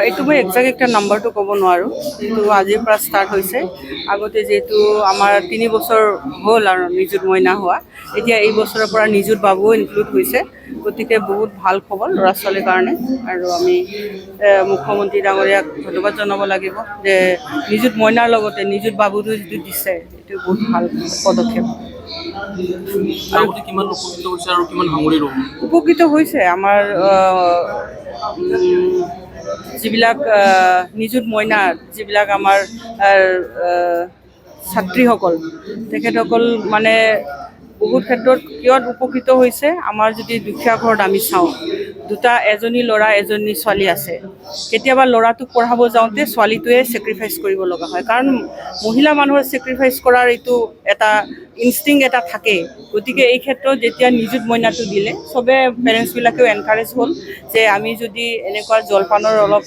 এইটো মই একজাক্ট একটা নাম্বাৰটো ক'ব নোৱাৰোঁ, কিন্তু আজিৰ পৰা ষ্টাৰ্ট হৈছে। আগতে যিহেতু আমাৰ 3 বছৰ হ'ল আৰু নিযুত মইনা হোৱা, এতিয়া এই বছৰৰ পৰা নিযুত বাবুও ইনক্লুড হৈছে। গতিকে বহুত ভাল খবৰ ল'ৰা ছোৱালীৰ কাৰণে। আৰু আমি মুখ্যমন্ত্ৰী ডাঙৰীয়াক ধন্যবাদ জনাব লাগিব যে নিযুত মইনাৰ লগতে নিযুত বাবুটো যিটো দিছে, এইটো বহুত ভাল পদক্ষেপ। উপকৃত হৈছে আমাৰ যিবিলাক নিযুত মইনা, যিবিলাক আমাৰ ছাত্ৰীসকল, তেখেতসকল মানে বহুত ক্ষেত্ৰত কিয় উপকৃত হৈছে। আমাৰ যদি দুখীয়া ঘৰত আমি চাওঁ, এজনী ল'ৰা এজনী ছোৱালী আছে। কেতিয়াবা ল'ৰাটোক পঢ়াব যাওঁতে ছোৱালীটোৱে ছেক্ৰিফাইচ কৰিব লগা হয়, কাৰণ মহিলা মানুহৰ ছেক্ৰিফাইচ কৰাৰ এইটো এটা ইনষ্টিং এটা থাকে। গতিকে এই ক্ষেত্ৰত যেতিয়া নিযুত মইনাটো দিলে, চবে পেৰেণ্টছবিলাকেও এনকাৰেজ হ'ল যে আমি যদি এনেকুৱা জলপানৰ অলপ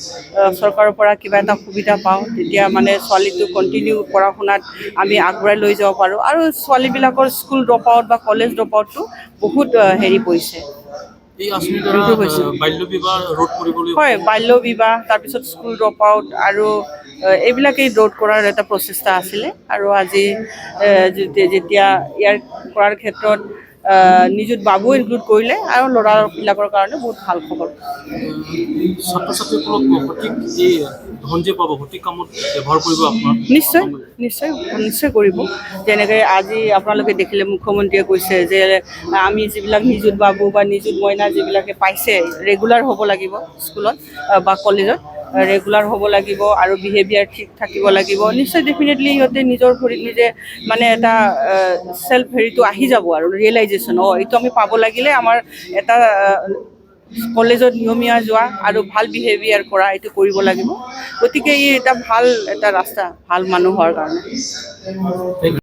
চৰকাৰৰ পৰা কিবা এটা সুবিধা পাওঁ, তেতিয়া মানে ছোৱালীটো কণ্টিনিউ পঢ়া শুনাত আমি আগবঢ়াই লৈ যাব পাৰোঁ। আৰু ছোৱালীবিলাকৰ স্কুল ড্ৰপ আউট বা কলেজ ড্ৰপ আউটটো বহুত পৰিছে। হয়, বাল্য বিবাহ, তাৰপিছত স্কুল ড্ৰপ আউট আৰু এইবিলাকেই ৰোধ কৰাৰ এটা প্ৰচেষ্টা আছিলে। আৰু আজি যেতিয়া ইয়াৰ কৰাৰ ক্ষেত্ৰত নিযুত বাবুও ইনক্লুড কৰিলে, আৰু ল'ৰাবিলাকৰ কাৰণে বহুত ভাল খবৰ। নিশ্চয় নিশ্চয় নিশ্চয় কৰিব। যেনেকৈ আজি আপোনালোকে দেখিলে মুখ্যমন্ত্ৰীয়ে কৈছে যে আমি যিবিলাক নিযুত বাবু বা নিযুত মইনা যিবিলাকে পাইছে, ৰেগুলাৰ হ'ব লাগিব স্কুলত বা কলেজত, ৰেগুলাৰ হ'ব লাগিব আৰু বিহেভিয়াৰ ঠিক থাকিব লাগিব। নিশ্চয় ডেফিনেটলি সিহঁতে নিজৰ ভৰিত নিজে মানে এটা চেল্ফ হেৰিটো আহি যাব আৰু ৰিয়েলাইজেশ্যন, এইটো আমি পাব লাগিলে আমাৰ এটা কলেজত নিয়মীয়া যোৱা আৰু ভাল বিহেভিয়াৰ কৰা, এইটো কৰিব লাগিব। গতিকে ই এটা ভাল এটা ৰাস্তা ভাল মানুহ হোৱাৰ কাৰণে।